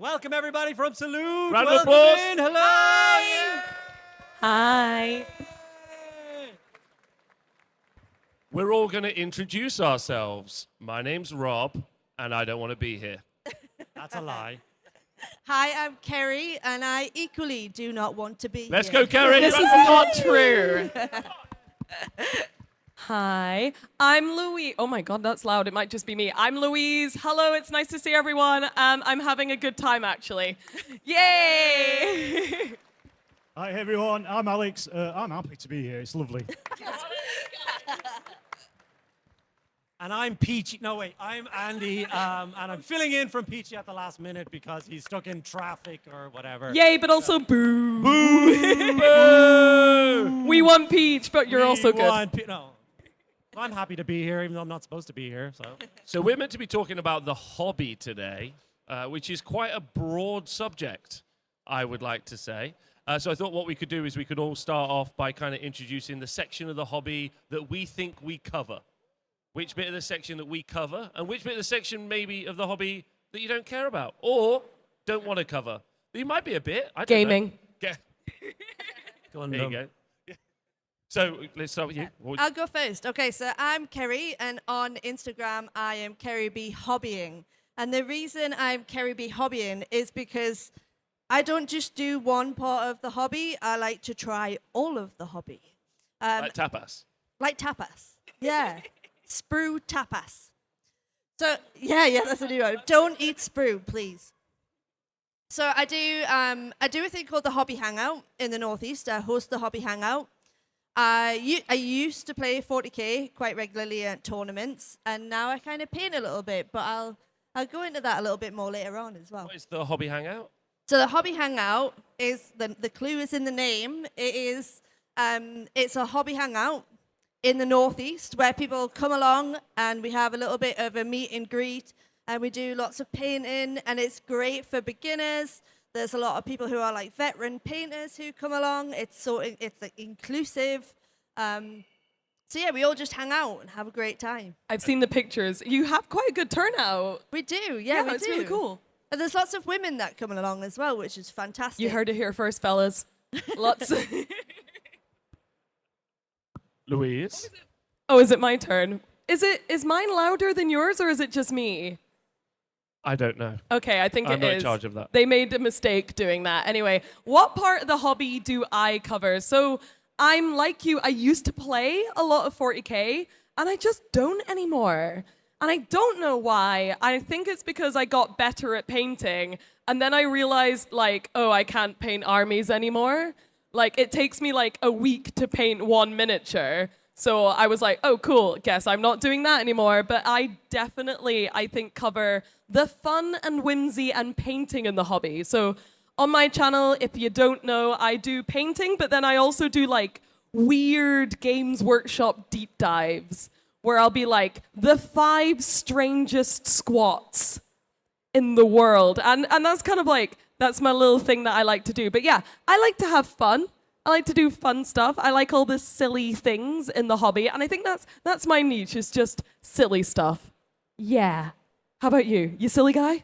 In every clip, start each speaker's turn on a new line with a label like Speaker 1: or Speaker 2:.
Speaker 1: Welcome everybody from Salute.
Speaker 2: Round of
Speaker 1: Welcome
Speaker 2: applause.
Speaker 1: in. Hello.
Speaker 3: Hi. Hi.
Speaker 2: We're all going to introduce ourselves. My name's Rob, and I don't want to be here.
Speaker 1: That's a lie.
Speaker 3: Hi, I'm Kerry, and I equally do not want to be
Speaker 2: Let's
Speaker 3: here.
Speaker 2: go, Kerry.
Speaker 4: This is not true. Hi, I'm Louise. Oh my God, that's loud. It might just be me. I'm Louise. Hello, it's nice to see everyone. I'm having a good time, actually. Yay!
Speaker 5: Hi everyone, I'm Alex. I'm happy to be here. It's lovely.
Speaker 1: And I'm Peachy. No, wait. I'm Andy, and I'm filling in from Peachy at the last minute because he's stuck in traffic or whatever.
Speaker 4: Yay, but also boo.
Speaker 2: Boo!
Speaker 4: We want Peach, but you're
Speaker 1: We
Speaker 4: also good.
Speaker 1: want no. I'm happy to be here, even though I'm not supposed to be here.
Speaker 2: So we're meant to be talking about the hobby today, which is quite a broad subject, I would like to say. So I thought what we could do is we could all start off by kind of introducing the section of the hobby that we think we cover. Which bit of the section that we cover, and which bit of the section maybe of the hobby that you don't care about or don't want to cover. There might be a bit. I don't
Speaker 4: Gaming.
Speaker 2: know. There you go. So let's start with you.
Speaker 3: I'll go first. Okay, so I'm Kerry, and on Instagram, I am Kerry B Hobbying. And the reason I'm Kerry B Hobbying is because I don't just do one part of the hobby. I like to try all of the hobby.
Speaker 2: Like tapas.
Speaker 3: Like tapas. Yeah. Sprue tapas. So, yeah, that's a new one. Don't eat sprue, please. So I do a thing called the Hobby Hangout in the Northeast. I host the Hobby Hangout. I used to play 40K quite regularly at tournaments, and now I kind of paint a little bit, but I'll go into that a little bit more later on as well.
Speaker 2: What is the hobby hangout?
Speaker 3: So the Hobby Hangout is, the clue is in the name. It's a hobby hangout in the Northeast where people come along and we have a little bit of a meet and greet, and we do lots of painting, and it's great for beginners. There's a lot of people who are like veteran painters who come along. It's like inclusive. So yeah, we all just hang out and have a great time.
Speaker 4: I've seen the pictures. You have quite a good turnout.
Speaker 3: We do, yeah, we
Speaker 4: it's
Speaker 3: do.
Speaker 4: really cool.
Speaker 3: And there's lots of women that come along as well, which is fantastic.
Speaker 4: You heard it here first, fellas. Lots.
Speaker 2: Louise.
Speaker 4: Oh, is it my turn? Is mine louder than yours, or is it just me?
Speaker 2: I don't know.
Speaker 4: Okay, I think
Speaker 2: I'm
Speaker 4: it
Speaker 2: not
Speaker 4: is.
Speaker 2: in charge of that.
Speaker 4: They made a mistake doing that. Anyway, what part of the hobby do I cover? So I'm like you. I used to play a lot of 40K, and I just don't anymore. And I don't know why. I think it's because I got better at painting, and then I realized, like, oh, I can't paint armies anymore. Like, it takes me like a week to paint one miniature. So I was like, oh, cool, guess I'm not doing that anymore. But I definitely, I think, cover the fun and whimsy and painting in the hobby. So on my channel, if you don't know, I do painting, but then I also do like weird Games Workshop deep dives where I'll be like, the 5 strangest squats in the world. And that's kind of like, that's my little thing that I like to do. But yeah, I like to have fun. I like to do fun stuff. I like all the silly things in the hobby. And I think that's my niche, is just silly stuff. Yeah. How about you? You silly guy?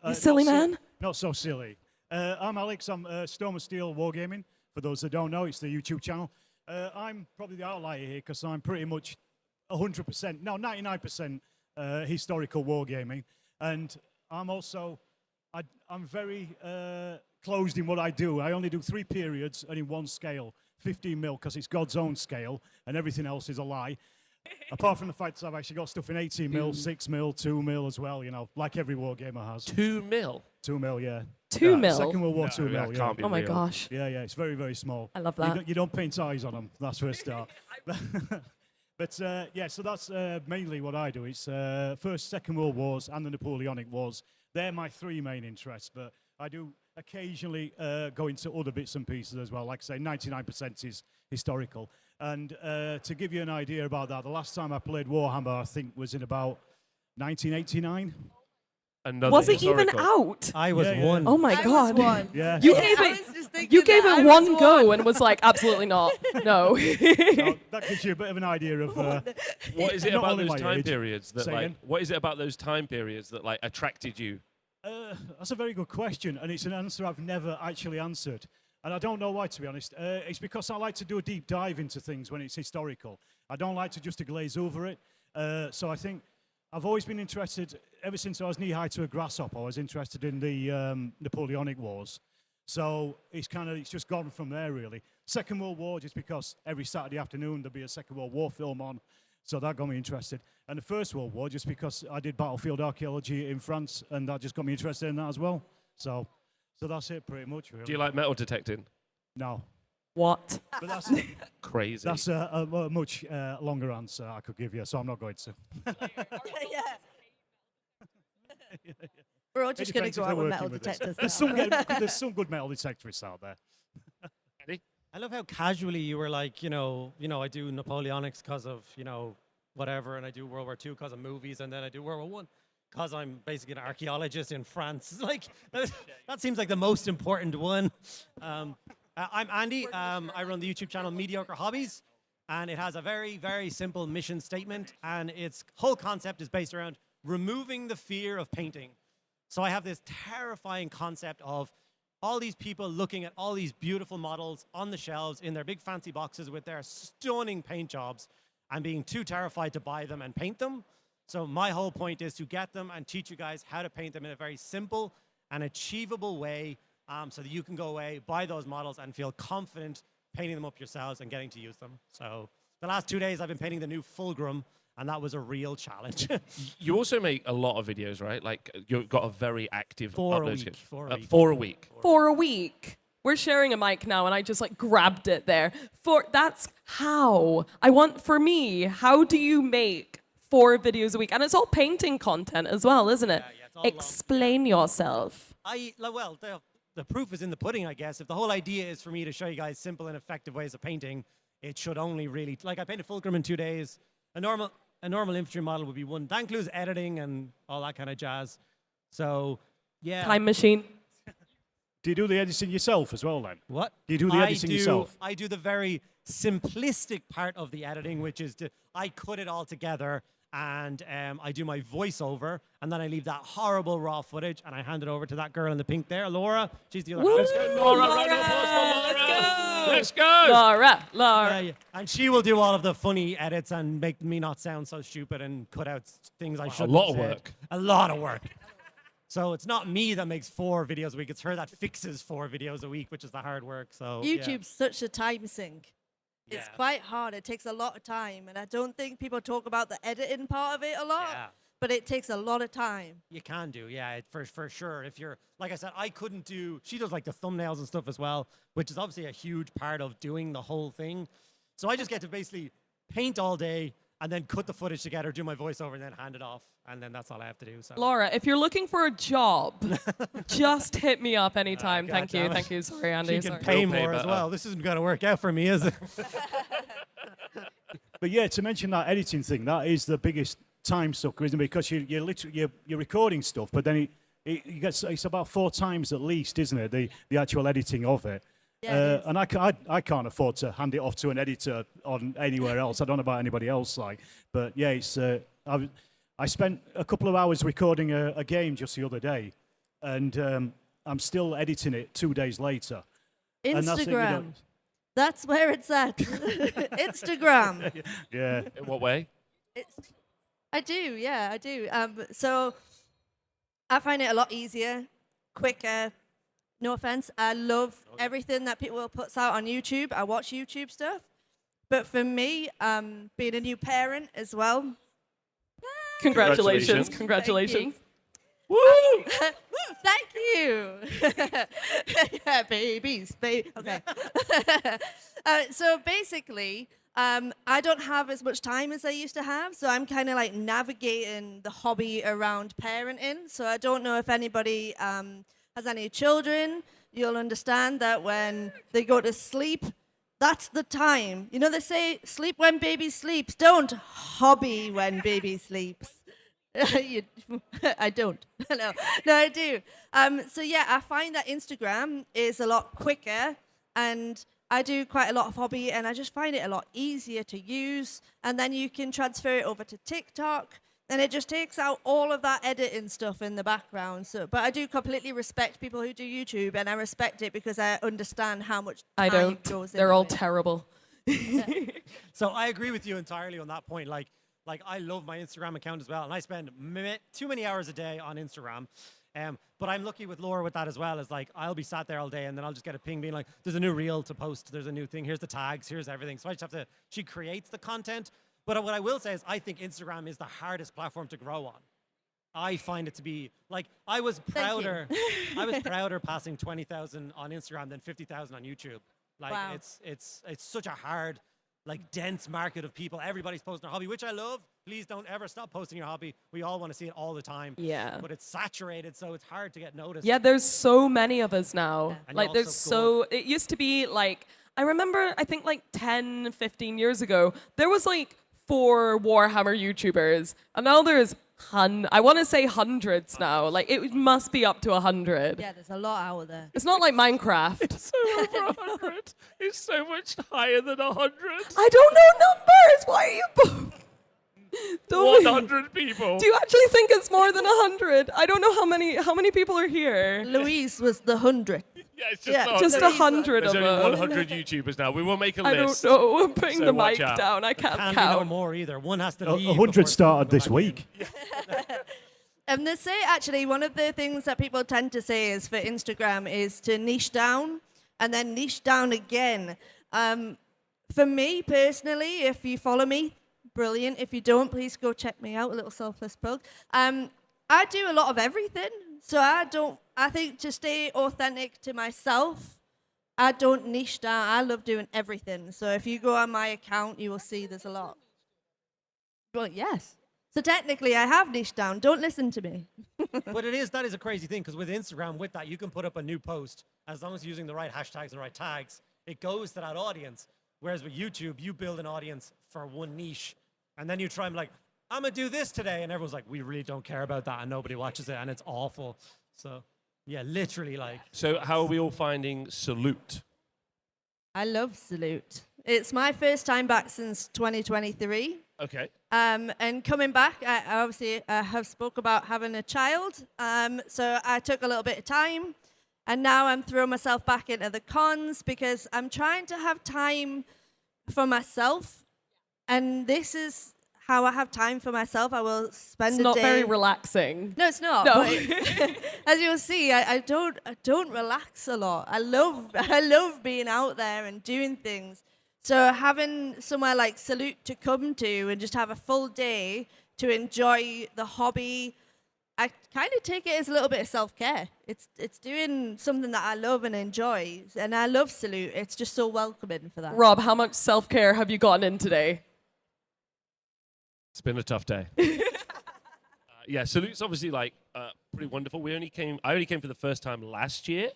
Speaker 4: You silly man?
Speaker 5: Not so silly. I'm Alex. I'm Storm of Steel Wargaming. For those that don't know, it's the YouTube channel. I'm probably the outlier here because I'm pretty much 100%, no, 99% historical wargaming. And I'm also, I'm very closed in what I do. I only do 3 periods and in one scale, 15 mil, because it's God's own scale, and everything else is a lie. Apart from the fact that I've actually got stuff in 18 mil, 6 mil, 2 mil as well, you know, like every wargamer has.
Speaker 2: 2 mil.
Speaker 5: 2 mil, yeah.
Speaker 4: 2 mil?
Speaker 5: Second World War,
Speaker 2: No,
Speaker 5: 2 mil,
Speaker 2: that
Speaker 5: yeah.
Speaker 2: can't be
Speaker 4: Oh my
Speaker 2: real.
Speaker 4: gosh.
Speaker 5: Yeah, it's very, very small.
Speaker 4: I love that.
Speaker 5: You don't paint eyes on them, that's for a start. But yeah, so that's mainly what I do. It's First, Second World Wars and the Napoleonic Wars. They're my 3 main interests, but I do occasionally go into other bits and pieces as well. Like I say, 99% is historical. And to give you an idea about that, the last time I played Warhammer, I think, was in about 1989.
Speaker 2: Another
Speaker 4: Was it even
Speaker 2: historical.
Speaker 4: out?
Speaker 1: I was
Speaker 5: Yeah.
Speaker 1: one.
Speaker 4: Oh my
Speaker 3: I
Speaker 4: God.
Speaker 3: was one.
Speaker 5: Yeah.
Speaker 4: You
Speaker 3: Yeah,
Speaker 4: gave
Speaker 3: I
Speaker 4: it.
Speaker 3: was just thinking
Speaker 4: You gave
Speaker 3: that
Speaker 4: it
Speaker 3: I
Speaker 4: one
Speaker 3: was
Speaker 4: go
Speaker 3: one.
Speaker 4: and was like, absolutely not. No.
Speaker 5: So that gives you a bit of an idea of
Speaker 2: What is it
Speaker 5: Not
Speaker 2: about
Speaker 5: only
Speaker 2: those
Speaker 5: my
Speaker 2: time
Speaker 5: age.
Speaker 2: periods that
Speaker 5: Say
Speaker 2: like?
Speaker 5: again?
Speaker 2: What is it about those time periods that like attracted you
Speaker 5: That's a very good question, and it's an answer I've never actually answered. And I don't know why, to be honest. It's because I like to do a deep dive into things when it's historical. I don't like to just to glaze over it. So I think I've always been interested, ever since I was knee-high to a grasshopper, I was interested in the Napoleonic Wars. So it's just gone from there, really. Second World War, just because every Saturday afternoon there'd be a Second World War film on. So that got me interested. And the First World War, just because I did battlefield archaeology in France, and that just got me interested in that as well. So that's it, pretty much, really.
Speaker 2: Do you like metal detecting?
Speaker 5: No.
Speaker 4: What?
Speaker 5: But that's,
Speaker 2: Crazy.
Speaker 5: that's a much longer answer I could give you, so I'm not going to.
Speaker 3: Yeah. We're all just going to
Speaker 5: depends
Speaker 3: go
Speaker 5: if
Speaker 3: out
Speaker 5: they're
Speaker 3: with metal
Speaker 5: working with this.
Speaker 3: detectors.
Speaker 5: There's some good metal detectorists out there.
Speaker 1: I love how casually you were like, I do Napoleonics because of, whatever, and I do World War II because of movies, and then I do World War One because I'm basically an archaeologist in France. Like, that seems like the most important one. I'm Andy. I run the YouTube channel Mediocre Hobbies, and it has a very, very simple mission statement, and its whole concept is based around removing the fear of painting. So I have this terrifying concept of all these people looking at all these beautiful models on the shelves in their big fancy boxes with their stunning paint jobs and being too terrified to buy them and paint them. So my whole point is to get them and teach you guys how to paint them in a very simple and achievable way, so that you can go away, buy those models, and feel confident painting them up yourselves and getting to use them. So the last 2 days I've been painting the new Fulgrim, and that was a real challenge.
Speaker 2: You also make a lot of videos, right? Like, you've got a very active
Speaker 1: Four a
Speaker 2: upload
Speaker 1: week,
Speaker 2: schedule.
Speaker 1: 4 a week.
Speaker 2: 4 a week.
Speaker 4: For a week. We're sharing a mic now, and I just grabbed it there. That's how for me. How do you make 4 videos a week? And it's all painting content as well, isn't it?
Speaker 1: Yeah, it's all long.
Speaker 4: Explain yourself.
Speaker 1: The proof is in the pudding, I guess. If the whole idea is for me to show you guys simple and effective ways of painting, it should only really, I painted Fulcrum in 2 days. A normal infantry model would be 1. That includes editing and all that kind of jazz. So, yeah.
Speaker 4: Time machine.
Speaker 5: Do you do the editing yourself as well, then?
Speaker 1: What?
Speaker 5: Do you do the editing yourself?
Speaker 1: I do the very simplistic part of the editing, which is I cut it all together, and I do my voiceover, and then I leave that horrible raw footage, and I hand it over to that girl in the pink there, Laura. She's the other half.
Speaker 2: Let's go, Laura. Round of applause for Laura. Let's go.
Speaker 4: Laura.
Speaker 1: Yeah. And she will do all of the funny edits and make me not sound so stupid and cut out things I shouldn't
Speaker 2: lot
Speaker 1: have
Speaker 2: of
Speaker 1: said.
Speaker 2: work.
Speaker 1: A lot of work. So it's not me that makes 4 videos a week. It's her that fixes 4 videos a week, which is the hard work. So
Speaker 3: YouTube's such a time sink. It's
Speaker 1: Yeah.
Speaker 3: quite hard. It takes a lot of time, and I don't think people talk about the editing part of it a lot.
Speaker 1: Yeah.
Speaker 3: But it takes a lot of time.
Speaker 1: You can do, yeah, for sure. If you're, like I said, I couldn't do, she does like the thumbnails and stuff as well, which is obviously a huge part of doing the whole thing. So I just get to basically paint all day and then cut the footage together, do my voiceover, and then hand it off. And then that's all I have to do. So.
Speaker 4: Laura, if you're looking for a job, just hit me up anytime.
Speaker 1: God
Speaker 4: Thank you.
Speaker 1: damn it.
Speaker 4: Thank you. Sorry, Andy.
Speaker 1: She can
Speaker 4: Sorry.
Speaker 1: pay
Speaker 2: We'll pay
Speaker 1: more as
Speaker 2: better.
Speaker 1: well. This isn't going to work out for me, is it?
Speaker 5: But yeah, to mention that editing thing, that is the biggest time sucker, isn't it? Because you're recording stuff, but then it's about 4 times at least, isn't it? The actual editing of it.
Speaker 3: Yeah, it is.
Speaker 5: And I can't afford to hand it off to an editor on anywhere else. I don't know about anybody else, but yeah, it's. I spent a couple of hours recording a game just the other day, and I'm still editing it 2 days later. And that's it, you
Speaker 3: Instagram.
Speaker 5: don't-
Speaker 3: That's where it's at. Instagram.
Speaker 5: Yeah.
Speaker 2: In what way?
Speaker 3: I do. So I find it a lot easier, quicker. No offense. I love everything that people puts out on YouTube. I watch YouTube stuff. But for me, being a new parent as well.
Speaker 4: Congratulations.
Speaker 2: Congratulations.
Speaker 4: Congratulations.
Speaker 2: Woo!
Speaker 3: Thank you. Yeah, babies. Okay. So basically, I don't have as much time as I used to have. So I'm kind of like navigating the hobby around parenting. So I don't know if anybody has any children. You'll understand that when they go to sleep, that's the time. You know, they say sleep when baby sleeps. Don't hobby when baby sleeps. I don't. No, I do. So yeah, I find that Instagram is a lot quicker, and I do quite a lot of hobby, and I just find it a lot easier to use. And then you can transfer it over to TikTok, and it just takes out all of that editing stuff in the background. So, but I do completely respect people who do YouTube, and I respect it because I understand how much
Speaker 4: I
Speaker 3: time
Speaker 4: don't.
Speaker 3: goes
Speaker 4: They're
Speaker 3: into
Speaker 4: all
Speaker 3: it.
Speaker 4: terrible.
Speaker 1: So I agree with you entirely on that point. Like I love my Instagram account as well, and I spend too many hours a day on Instagram. But I'm lucky with Laura with that as well. Is like I'll be sat there all day, and then I'll just get a ping being like, "There's a new reel to post. There's a new thing. Here's the tags. Here's everything." So I just have to. She creates the content. But what I will say is, I think Instagram is the hardest platform to grow on. I find it to be like I was prouder. I was prouder passing 20,000 on Instagram than 50,000 on YouTube. Like
Speaker 3: Wow.
Speaker 1: it's such a hard, like dense market of people. Everybody's posting their hobby, which I love. Please don't ever stop posting your hobby. We all want to see it all the time.
Speaker 4: Yeah.
Speaker 1: But it's saturated, so it's hard to get noticed.
Speaker 4: Yeah, there's so many of us now.
Speaker 1: And
Speaker 4: Like,
Speaker 1: you're
Speaker 4: there's
Speaker 1: also
Speaker 4: so, it used to be like, I remember, I think like 10, 15 years ago, there was like 4 Warhammer YouTubers, and now there's I want to say hundreds now. Like, it must be up to 100.
Speaker 3: Yeah, there's a lot out there.
Speaker 4: It's not like Minecraft.
Speaker 2: So over 100. It's so much higher than 100.
Speaker 4: I don't know numbers. Why are you? Don't.
Speaker 2: 100 people.
Speaker 4: Do you actually think it's more than 100? I don't know how many people are here.
Speaker 3: Louise was the 100th.
Speaker 2: Yeah, it's just
Speaker 3: Yeah,
Speaker 2: not.
Speaker 4: Just
Speaker 3: Louise
Speaker 4: 100
Speaker 2: There's
Speaker 4: of
Speaker 2: only
Speaker 4: them.
Speaker 2: 100 YouTubers now. We will make a
Speaker 4: I don't
Speaker 2: list.
Speaker 4: know. I'm putting
Speaker 2: So
Speaker 4: the
Speaker 2: watch
Speaker 4: mic
Speaker 2: out.
Speaker 4: down. I can't
Speaker 1: Can't be no
Speaker 4: count.
Speaker 1: more either. One has to leave.
Speaker 5: 100
Speaker 1: before
Speaker 5: started
Speaker 1: they
Speaker 5: this
Speaker 1: go back in.
Speaker 5: week.
Speaker 3: And they say actually one of the things that people tend to say is for Instagram is to niche down and then niche down again. For me personally, if you follow me, brilliant. If you don't, please go check me out. A little selfless plug. I do a lot of everything, so I think to stay authentic to myself, I don't niche down. I love doing everything. So if you go on my account, you will see there's a lot. Well, yes. So technically, I have niched down. Don't listen to me.
Speaker 1: But that is a crazy thing, because with Instagram, with that, you can put up a new post as long as you're using the right hashtags and the right tags. It goes to that audience. Whereas with YouTube, you build an audience for one niche, and then you try and be like, I'm gonna do this today, and everyone's like, we really don't care about that, and nobody watches it, and it's awful. So yeah, literally like.
Speaker 2: So how are we all finding Salute?
Speaker 3: I love Salute. It's my first time back since 2023.
Speaker 2: Okay.
Speaker 3: And coming back, I obviously have spoke about having a child. So I took a little bit of time, and now I'm throwing myself back into the cons because I'm trying to have time for myself. And this is how I have time for myself. I will spend
Speaker 4: It's
Speaker 3: a
Speaker 4: not
Speaker 3: day.
Speaker 4: very relaxing.
Speaker 3: No, it's not.
Speaker 4: No.
Speaker 3: But as you'll see, I don't relax a lot. I love being out there and doing things. So having somewhere like Salute to come to and just have a full day to enjoy the hobby, I kind of take it as a little bit of self-care. It's doing something that I love and enjoy, and I love Salute. It's just so welcoming for that.
Speaker 4: Rob, how much self-care have you gotten in today?
Speaker 2: It's been a tough day. Yeah, Salute's obviously like pretty wonderful. I only came for the first time last year.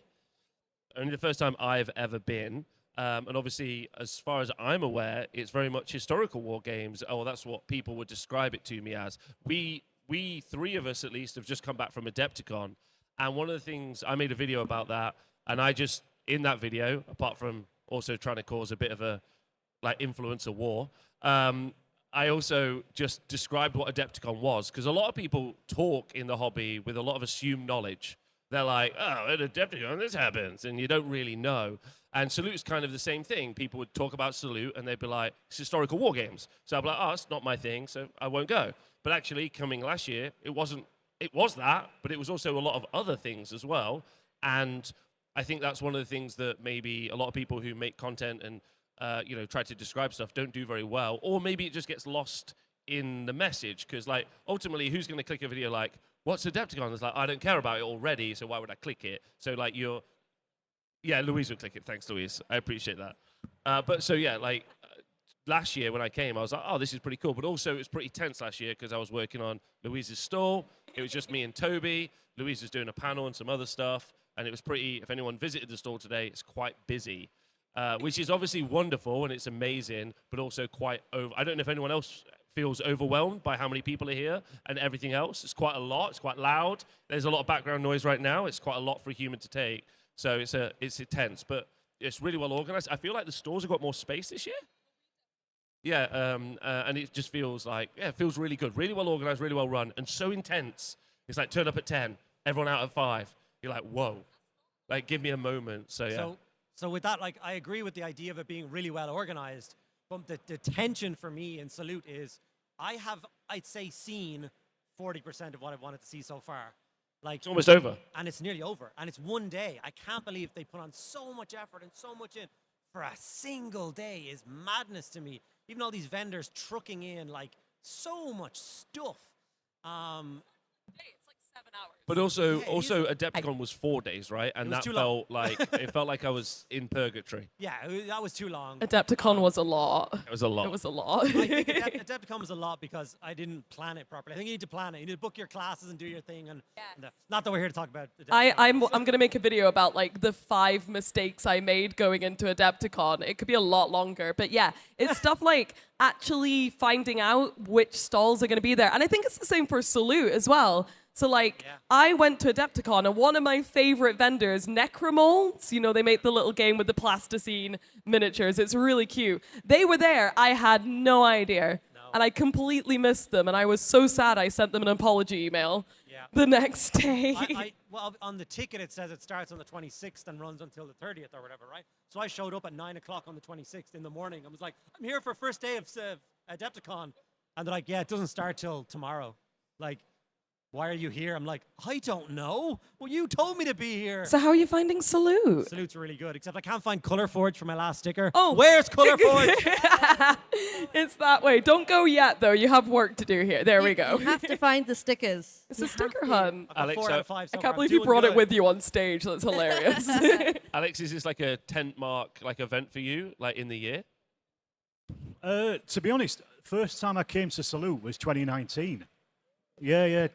Speaker 2: Only the first time I've ever been. And obviously, as far as I'm aware, it's very much historical war games. Oh, that's what people would describe it to me as. We 3 of us at least have just come back from Adepticon, and one of the things I made a video about that, and I just in that video, apart from also trying to cause a bit of a like influencer war, I also just described what Adepticon was, because a lot of people talk in the hobby with a lot of assumed knowledge. They're like, oh, at Adepticon this happens, and you don't really know. And Salute's kind of the same thing. People would talk about Salute, and they'd be like, it's historical war games. So I'd be like, oh, it's not my thing, so I won't go. But actually, coming last year, it was that, but it was also a lot of other things as well. And I think that's one of the things that maybe a lot of people who make content and try to describe stuff don't do very well, or maybe it just gets lost in the message, because like ultimately, who's going to click a video like, what's Adepticon? It's like, I don't care about it already, so why would I click it? So like yeah, Louise would click it. Thanks, Louise. I appreciate that. But so yeah, like last year when I came, I was like, oh, this is pretty cool. But also it was pretty tense last year because I was working on Louise's stall. It was just me and Toby. Louise was doing a panel and some other stuff. And it was pretty, if anyone visited the stall today, it's quite busy, which is obviously wonderful and it's amazing, but also quite I don't know if anyone else feels overwhelmed by how many people are here and everything else. It's quite a lot. It's quite loud. There's a lot of background noise right now. It's quite a lot for a human to take. So it's intense, but it's really well organized. I feel like the stores have got more space this year. Yeah, and it just feels like, it feels really good, really well organized, really well run, and so intense. It's like turn up at 10, everyone out at 5. You're like, whoa, like give me a moment. So yeah.
Speaker 1: So with that, like, I agree with the idea of it being really well organized. But the tension for me in Salute is I have, I'd say, seen 40% of what I've wanted to see so far. Like,
Speaker 2: It's almost over.
Speaker 1: and it's nearly over. And it's one day. I can't believe they put on so much effort and so much in for a single day is madness to me. Even all these vendors trucking in like so much stuff.
Speaker 4: It's like 7 hours.
Speaker 2: But also,
Speaker 1: Yeah, it is.
Speaker 2: Adepticon was 4 days, right? And
Speaker 1: was
Speaker 2: that
Speaker 1: too long.
Speaker 2: felt like it felt like I was in purgatory.
Speaker 1: Yeah, that was too long.
Speaker 4: Adepticon was a lot.
Speaker 2: It was a lot.
Speaker 4: It was a lot.
Speaker 1: I think Adepticon was a lot because I didn't plan it properly. I think you need to plan it. You need to book your classes and do your thing. And not that we're here to talk about Adepticon.
Speaker 4: I'm gonna make a video about like the 5 mistakes I made going into Adepticon. It could be a lot longer, but yeah, it's stuff like actually finding out which stalls are gonna be there, and I think it's the same for Salute as well. So like, I went to Adepticon, and one of my favorite vendors, Necromolds, you know, they make the little game with the plasticine miniatures. It's really cute. They were there. I had no idea. And I completely missed them, and I was so sad I sent them an apology email the next day.
Speaker 1: Well, on the ticket it says it starts on the 26th and runs until the 30th or whatever, right? So I showed up at 9 o'clock on the 26th in the morning. I was like, I'm here for first day of Adepticon. And they're like, yeah, it doesn't start till tomorrow. Like, why are you here? I'm like, I don't know. Well, you told me to be here.
Speaker 4: So how are you finding Salute?
Speaker 1: Salute's really good, except I can't find Color Forge for my last sticker.
Speaker 4: Oh.
Speaker 1: Where's Color Forge?
Speaker 4: It's that way. Don't go yet, though. You have work to do here. There we go.
Speaker 3: You have to find the stickers.
Speaker 4: It's a sticker hunt.
Speaker 1: I've got
Speaker 2: Alex,
Speaker 1: 4 out of 5 so
Speaker 4: I
Speaker 1: far.
Speaker 4: can't
Speaker 1: I'm
Speaker 4: believe you
Speaker 1: doing
Speaker 4: brought it
Speaker 1: good.
Speaker 4: with you on stage. That's hilarious.
Speaker 2: Alex, is this like a tent mark like event for you, like in the year?
Speaker 5: To be honest, first time I came to Salute was 2019. Yeah.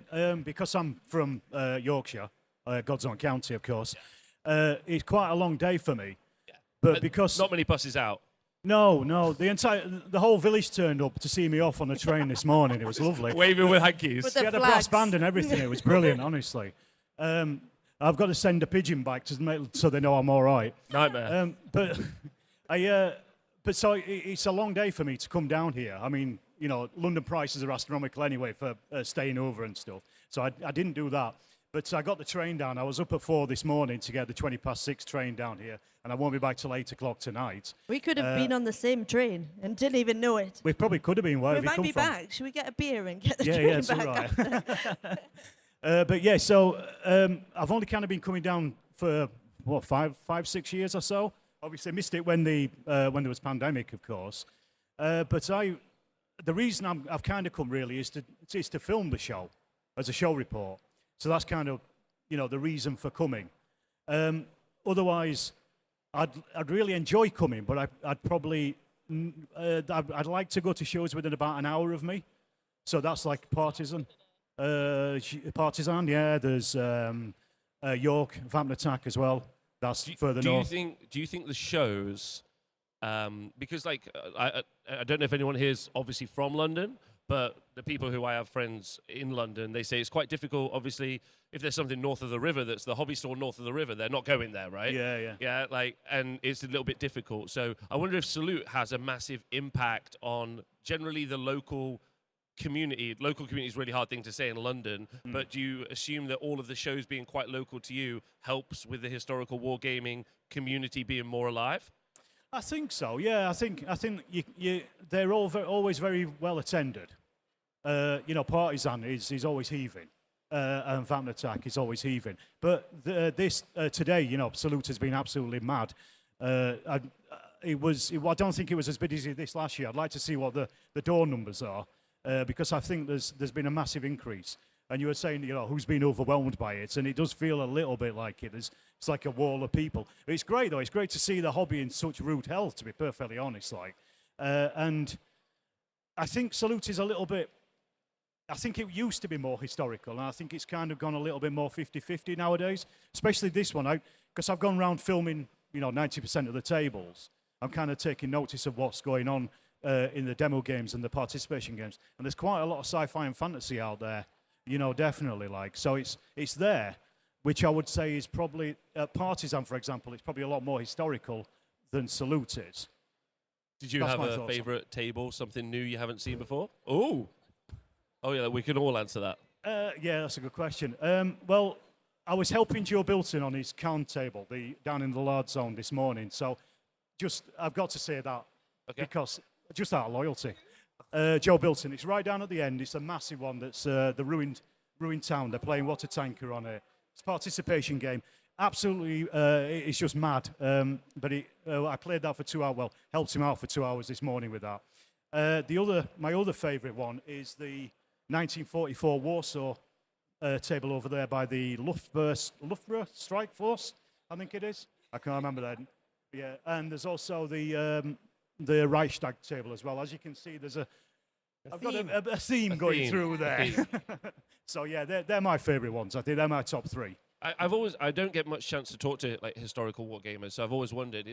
Speaker 5: Because I'm from Yorkshire, God's Own County, of course. It's quite a long day for me. But because
Speaker 2: Not many buses out.
Speaker 5: no, the whole village turned up to see me off on the train this morning. It was lovely.
Speaker 2: Waving with hankies.
Speaker 3: With
Speaker 5: They
Speaker 3: the
Speaker 5: had a brass
Speaker 3: flags.
Speaker 5: band and everything. It was brilliant, honestly. I've got to send a pigeon back to make so they know I'm all right.
Speaker 2: Nightmare.
Speaker 5: But so it's a long day for me to come down here. I mean, you know, London prices are astronomical anyway for staying over and stuff. So I didn't do that. But I got the train down. I was up at 4 this morning to get the 6:20 train down here, and I won't be back till 8 o'clock tonight.
Speaker 3: We could have been on the same train and didn't even know it.
Speaker 5: We probably could have been. Where
Speaker 3: We
Speaker 5: have you
Speaker 3: might
Speaker 5: come
Speaker 3: be
Speaker 5: from?
Speaker 3: back. Should we get a beer and get the
Speaker 5: Yeah,
Speaker 3: train
Speaker 5: it's all
Speaker 3: back?
Speaker 5: right. But yeah, so I've only kind of been coming down for what 5-6 years or so. Obviously, missed it when there was pandemic, of course. But the reason I've kind of come really is to film the show as a show report. So that's kind of, you know, the reason for coming. Otherwise, I'd really enjoy coming, but I'd probably I'd like to go to shows within about an hour of me. So that's like Partisan. Partisan, yeah. There's York, Vamp Attack as well. That's further north.
Speaker 2: Do you think the shows, because like I don't know if anyone here is obviously from London, but the people who I have friends in London, they say it's quite difficult. Obviously, if there's something north of the river that's the hobby store north of the river, they're not going there, right?
Speaker 5: Yeah.
Speaker 2: Yeah, like, and it's a little bit difficult. So I wonder if Salute has a massive impact on generally the local community. Local community is a really hard thing to say in London, but do you assume that all of the shows being quite local to you helps with the historical wargaming community being more alive?
Speaker 5: I think so. Yeah, I think they're always very well attended. You know, Partisan is always heaving, and Vamp Attack is always heaving. But this today, you know, Salute has been absolutely mad. I don't think it was as busy as this last year. I'd like to see what the door numbers are, because I think there's been a massive increase. And you were saying, you know, who's been overwhelmed by it, and it does feel a little bit like it. It's like a wall of people. It's great, though. It's great to see the hobby in such rude health, to be perfectly honest. And I think Salute is a little bit... I think it used to be more historical, and I think it's kind of gone a little bit more 50-50 nowadays, especially this one. Because I've gone around filming, you know, 90% of the tables. I'm kind of taking notice of what's going on in the demo games and the participation games. And there's quite a lot of sci-fi and fantasy out there. You know, definitely, like, so it's there, which I would say is probably, Partisan, for example, it's probably a lot more historical than Salute is.
Speaker 2: Did you
Speaker 5: That's
Speaker 2: have
Speaker 5: my
Speaker 2: a
Speaker 5: thoughts on it.
Speaker 2: favorite table, something new you haven't seen before? Oh yeah, we can all answer that.
Speaker 5: Yeah, that's a good question. Well, I was helping Joe Bilton on his count table down in the large zone this morning. So I've got to say that because just out of loyalty. Joe Bilton, it's right down at the end. It's a massive one that's the ruined town. They're playing Water Tanker on it. It's a participation game. Absolutely, it's just mad. But I played that for 2 hours. Well, helped him out for 2 hours this morning with that. My other favourite one is the 1944 Warsaw table over there by the Luftwaffe Strike Force, I think it is. I can't remember that. Yeah, and there's also the Reichstag table as well. As you can see, I've got a theme going through there. So yeah, they're my favourite ones. I think they're my top 3.
Speaker 2: I don't get much chance to talk to like historical wargamers, so I've always wondered,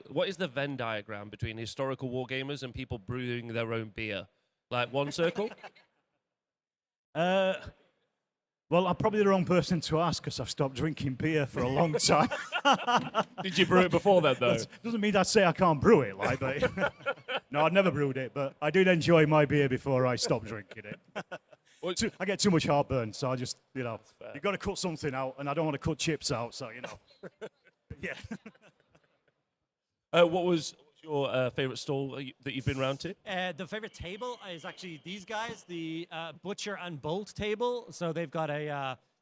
Speaker 2: what is the Venn diagram between historical wargamers and people brewing their own beer? Like one circle?
Speaker 5: Well, I'm probably the wrong person to ask because I've stopped drinking beer for a long time.
Speaker 2: Did you brew it before then, though?
Speaker 5: Doesn't mean I'd say I can't brew it, like, but no, I'd never brewed it, but I did enjoy my beer before I stopped drinking it. I get too much heartburn, so I just, you've got to cut something out, and I don't want to cut chips out, so, yeah.
Speaker 2: What was your favourite stall that you've been round to?
Speaker 1: The favorite table is actually these guys, the Butcher and Bolt table. So they've got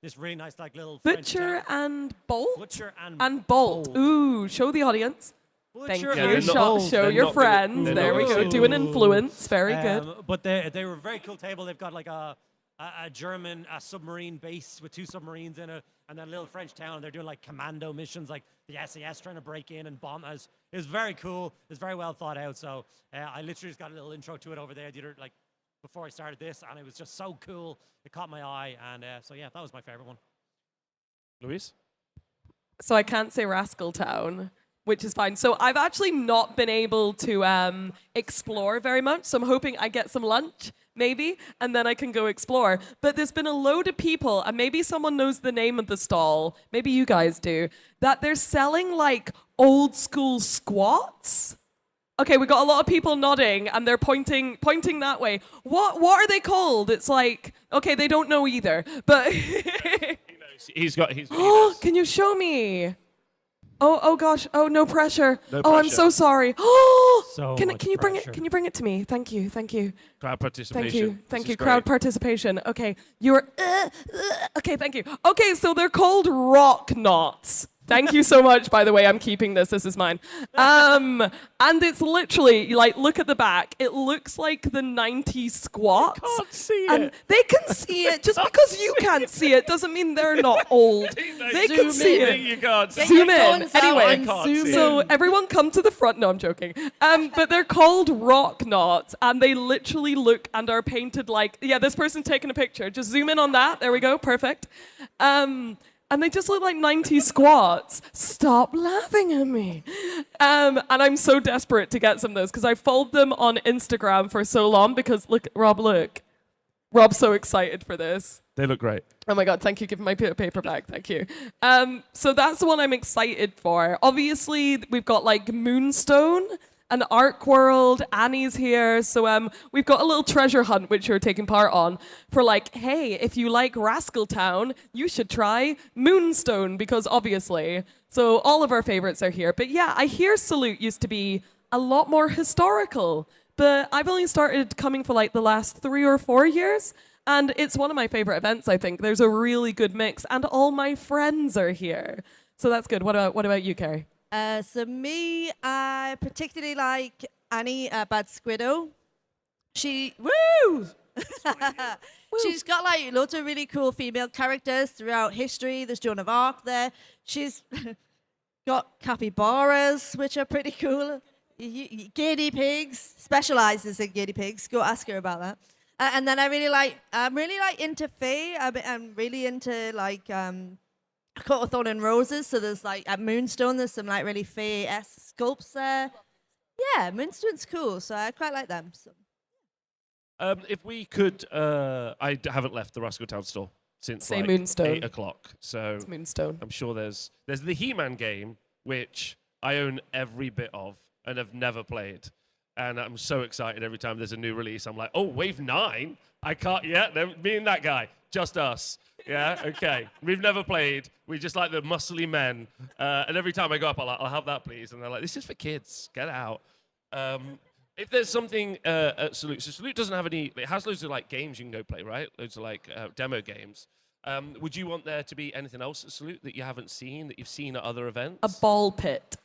Speaker 1: this really nice like little French
Speaker 4: Butcher and Bolt?
Speaker 1: Butcher
Speaker 4: and Bolt. Ooh, show the audience. Thank
Speaker 1: Butcher
Speaker 4: you.
Speaker 1: and Bolt.
Speaker 4: Show your friends. There we go. Do an influence. Very good.
Speaker 1: But they were a very cool table. They've got like a German submarine base with 2 submarines in it, and then a little French town. And they're doing like commando missions, like the SAS trying to break in and bomb us. It was very cool. It's very well thought out. So I literally just got a little intro to it over there, like before I started this, and it was just so cool. It caught my eye, and so yeah, that was my favorite one.
Speaker 2: Louise?
Speaker 4: So I can't say Rascal Town, which is fine. So I've actually not been able to explore very much. So I'm hoping I get some lunch, maybe, and then I can go explore. But there's been a load of people, and maybe someone knows the name of the stall, maybe you guys do, that they're selling like old school squats. Okay, we got a lot of people nodding, and they're pointing that way. What are they called? It's like, okay, they don't know either, but
Speaker 2: He knows. He
Speaker 4: oh,
Speaker 2: knows.
Speaker 4: can you show me? Oh gosh. Oh, no pressure.
Speaker 2: No
Speaker 4: Oh, I'm
Speaker 2: pressure.
Speaker 4: so sorry. Oh,
Speaker 1: So
Speaker 4: can
Speaker 1: much
Speaker 4: you bring
Speaker 1: pressure.
Speaker 4: it? Can you bring it to me? Thank you.
Speaker 2: Crowd participation.
Speaker 4: Thank you.
Speaker 2: This
Speaker 4: Thank
Speaker 2: is
Speaker 4: you.
Speaker 2: great.
Speaker 4: Crowd participation. Okay, you're. Okay, thank you. Okay, so they're called rock knots. Thank you so much, by the way. I'm keeping this. This is mine. And it's literally, like, look at the back. It looks like the 90s squats.
Speaker 2: Can't see
Speaker 4: And
Speaker 2: it.
Speaker 4: they can see it. Just because you can't see it doesn't mean they're not old. They can see it.
Speaker 2: You can't see
Speaker 4: Zoom
Speaker 2: it.
Speaker 4: in. Anyway,
Speaker 2: can't see it.
Speaker 4: so everyone come to the front. No, I'm joking. But they're called rock knots, and they literally look and are painted like, yeah, this person's taking a picture. Just zoom in on that. There we go. Perfect. And they just look like 90s squats. Stop laughing at me. And I'm so desperate to get some of those because I followed them on Instagram for so long because, look, look. Rob's so excited for this.
Speaker 2: They look great.
Speaker 4: Oh my God, thank you. Give me my paper back. Thank you. So that's the one I'm excited for. Obviously, we've got like Moonstone and Arc World. Annie's here. So we've got a little treasure hunt, which you're taking part on, for like, hey, if you like Rascal Town, you should try Moonstone, because obviously. So all of our favorites are here. But yeah, I hear Salute used to be a lot more historical. But I've only started coming for like the last 3 or 4 years. And it's one of my favorite events, I think. There's a really good mix. And all my friends are here. So that's good. What about you, Kerry?
Speaker 3: So me, I particularly like Annie Bad Squiddo. She's got like loads of really cool female characters throughout history. There's Joan of Arc there. She's got capybaras, which are pretty cool. Guinea pigs, specializes in guinea pigs. Go ask her about that. And then I'm really like into Fae. I'm really into like Coat of Thorn and Roses. So there's like at Moonstone, there's some like really Fae-esque sculpts there. Yeah, Moonstone's cool. So I quite like them. So.
Speaker 2: If we could, I haven't left the Rascal Town store since
Speaker 4: Say
Speaker 2: like
Speaker 4: Moonstone.
Speaker 2: 8 o'clock. So
Speaker 4: It's Moonstone.
Speaker 2: I'm sure there's the He-Man game, which I own every bit of and have never played. And I'm so excited every time there's a new release. I'm like, oh, wave 9? I can't yet. Me and that guy, just us. Yeah, okay. We've never played. We just like the muscly men. And every time I go up, I'll have that, please. And they're like, this is for kids. Get out. If there's something at Salute, so Salute doesn't have any, it has loads of like games you can go play, right? Loads of like demo games. Would you want there to be anything else at Salute that you haven't seen, that you've seen at other events?
Speaker 4: A ball pit.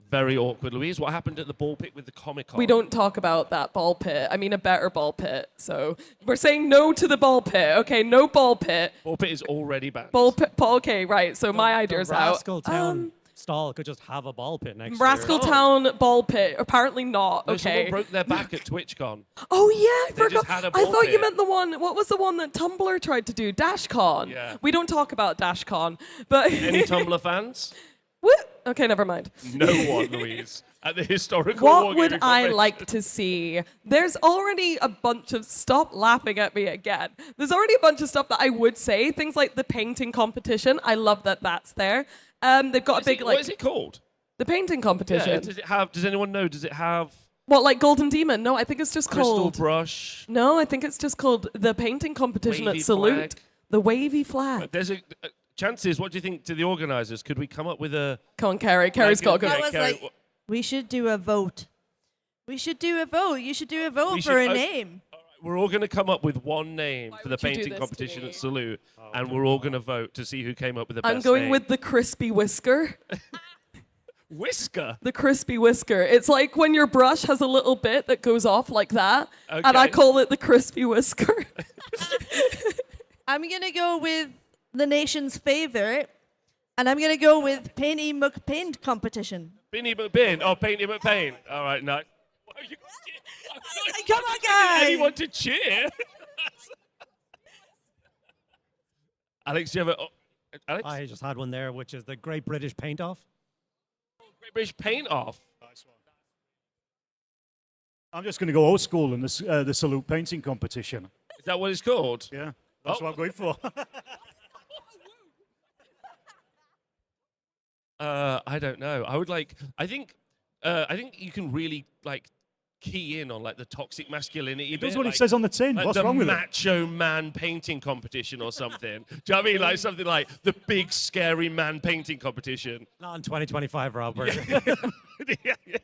Speaker 2: Very awkward, Louise. What happened at the ball pit with the Comic-Con?
Speaker 4: We don't talk about that ball pit. I mean, a better ball pit. So we're saying no to the ball pit. Okay, no ball pit.
Speaker 2: Ball pit is already banned.
Speaker 4: Ball pit. Okay, right. So my idea's out.
Speaker 1: Rascal Town stall could just have a ball pit next
Speaker 4: Rascal
Speaker 1: year.
Speaker 4: Town ball pit. Apparently not.
Speaker 2: No,
Speaker 4: Okay.
Speaker 2: someone broke their back at TwitchCon.
Speaker 4: Oh yeah, I
Speaker 2: They just
Speaker 4: forgot.
Speaker 2: had a
Speaker 4: I
Speaker 2: ball
Speaker 4: thought you
Speaker 2: pit.
Speaker 4: meant the one. What was the one that Tumblr tried to do? DashCon.
Speaker 2: Yeah.
Speaker 4: We don't talk about DashCon, but
Speaker 2: Any Tumblr fans?
Speaker 4: what? Okay, never mind.
Speaker 2: No one, Louise. At the historical
Speaker 4: What would
Speaker 2: Wargaming
Speaker 4: I
Speaker 2: Convention.
Speaker 4: like to see? There's already a bunch of, stop laughing at me again. There's already a bunch of stuff that I would say. Things like the painting competition. I love that that's there. They've got a big
Speaker 2: What is it called?
Speaker 4: the painting
Speaker 2: Yeah,
Speaker 4: competition.
Speaker 2: does it have? Does anyone know? Does it have
Speaker 4: What, like Golden Demon? No, I think it's just
Speaker 2: crystal
Speaker 4: called.
Speaker 2: brush?
Speaker 4: No, I think it's just called the painting competition
Speaker 2: Wavy
Speaker 4: at Salute.
Speaker 2: flag.
Speaker 4: The wavy flag.
Speaker 2: There's a chances. What do you think to the organisers? Could we come up with a?
Speaker 4: Come on, Kerry. Kerry's got to go.
Speaker 3: That was
Speaker 2: Kerry,
Speaker 3: like- We should do a vote. We should do a vote. You should do a vote
Speaker 2: We
Speaker 3: for
Speaker 2: should-
Speaker 3: a name.
Speaker 2: We're all going to come up with one name for the
Speaker 4: would you do
Speaker 2: painting
Speaker 4: this to
Speaker 2: competition
Speaker 4: me?
Speaker 2: at Salute, and we're all going to vote to see who came up with the best
Speaker 4: I'm going
Speaker 2: name.
Speaker 4: with the crispy whisker.
Speaker 2: Whisker.
Speaker 4: The crispy whisker. It's like when your brush has a little bit that goes off like that, and I
Speaker 2: Okay.
Speaker 4: call it the crispy whisker.
Speaker 3: I'm going to go with the nation's favorite, and I'm going to go with Painty McPaint competition.
Speaker 2: Binny McBin. Oh, Painty McPaint. All right, no.
Speaker 3: Come on, guys.
Speaker 2: Anyone to cheer? Alex, do you have a? Alex,
Speaker 1: I just had one there, which is the Great British Paint Off.
Speaker 2: Great British Paint Off.
Speaker 5: I'm just going to go old school in the Salute painting competition.
Speaker 2: Is that what it's called?
Speaker 5: Yeah, that's
Speaker 2: Oh.
Speaker 5: what I'm going for.
Speaker 2: I don't know. I would like. I think you can really like key in on like the toxic masculinity.
Speaker 5: It does
Speaker 2: bit,
Speaker 5: what
Speaker 2: like,
Speaker 5: it says on the tin.
Speaker 2: like
Speaker 5: What's
Speaker 2: the
Speaker 5: wrong with it?
Speaker 2: macho man painting competition or something. Do you know what I mean? Like something like the big scary man painting competition.
Speaker 1: Not in 2025, Robert.
Speaker 2: Yeah, yeah.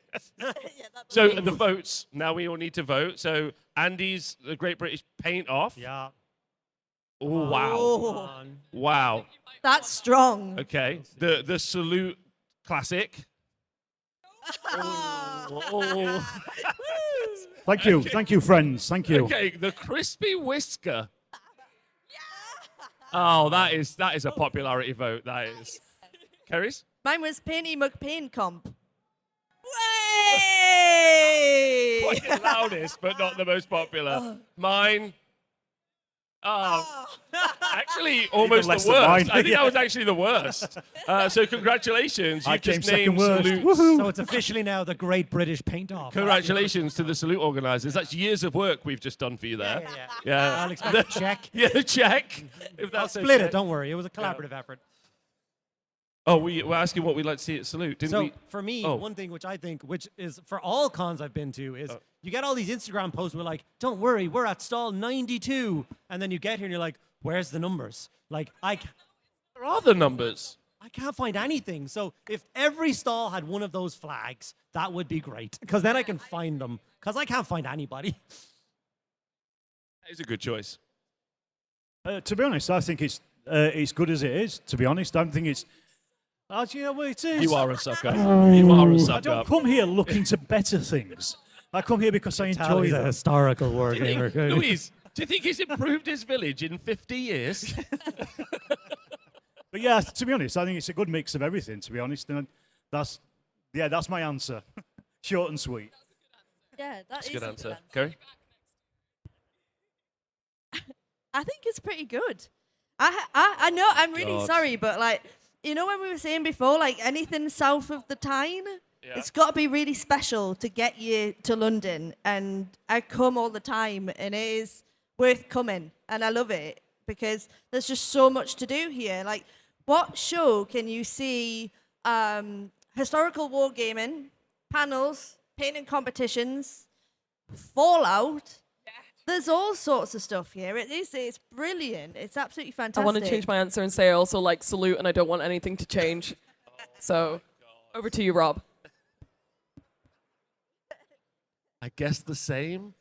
Speaker 2: So the votes. Now we all need to vote. So Andy's the Great British Paint Off.
Speaker 1: Yeah.
Speaker 2: Oh wow!
Speaker 3: Oh,
Speaker 2: Wow.
Speaker 3: that's strong.
Speaker 2: Okay. The Salute Classic. Oh.
Speaker 5: Thank you, friends. Thank you.
Speaker 2: Okay, the crispy whisker. Oh, that is a popularity vote. That is. Kerry's?
Speaker 3: Mine was Painty McPaint comp. Way!
Speaker 2: Quite the loudest, but not the most popular. Mine. Oh, actually, almost
Speaker 5: less
Speaker 2: the
Speaker 5: than
Speaker 2: worst.
Speaker 5: mine.
Speaker 2: I think that was actually the worst. So congratulations,
Speaker 5: I
Speaker 2: you've
Speaker 5: came
Speaker 2: just
Speaker 5: second
Speaker 2: named
Speaker 5: worst.
Speaker 2: Salute.
Speaker 5: Woohoo.
Speaker 1: So it's officially now the Great British Paint Off.
Speaker 2: Congratulations to the Salute organisers. That's years of work we've just done for you there. Yeah.
Speaker 1: I'll expect a check.
Speaker 2: Yeah, the check. If
Speaker 1: I'll
Speaker 2: that's
Speaker 1: split
Speaker 2: okay.
Speaker 1: it. Don't worry. It was a collaborative effort.
Speaker 2: Oh, we were asking what we'd like to see at Salute, didn't
Speaker 1: So
Speaker 2: we?
Speaker 1: for me,
Speaker 2: Oh.
Speaker 1: one thing which I think, which is for all cons I've been to, is you get all these Instagram posts where like, "Don't worry, we're at stall 92," and then you get here and you're like, "Where's the numbers?" Like
Speaker 2: There are the numbers.
Speaker 1: I can't find anything. So if every stall had one of those flags, that would be great, because then I can find them. Because I can't find anybody.
Speaker 2: That is a good choice.
Speaker 5: To be honest, I think it's good as it is. To be honest, I don't think it's. You know what it is?
Speaker 2: You are a sucker. You are a
Speaker 5: I
Speaker 2: sucker.
Speaker 5: don't come here looking to better things. I come here because I
Speaker 1: Tell
Speaker 5: enjoy
Speaker 1: he's a
Speaker 5: them.
Speaker 1: historical war
Speaker 2: Do you
Speaker 1: gamer.
Speaker 2: think, Louise, do you think he's improved his village in 50 years?
Speaker 5: But yeah, to be honest, I think it's a good mix of everything. To be honest, and that's my answer. Short and sweet.
Speaker 3: Yeah,
Speaker 2: That's a good answer. Kerry?
Speaker 3: I think it's pretty good. I know, I'm really
Speaker 2: God.
Speaker 3: sorry, but like, you know when we were saying before, like anything south of the Tyne,
Speaker 2: Yeah.
Speaker 3: it's got to be really special to get you to London. And I come all the time, and it is worth coming. And I love it because there's just so much to do here. Like, what show can you see? Historical wargaming, panels, painting competitions, Fallout. There's all sorts of stuff here. It's brilliant. It's absolutely fantastic.
Speaker 4: I want to change my answer and say I also like Salute and I don't want anything to change. So, over to you, Rob.
Speaker 2: I guess the same.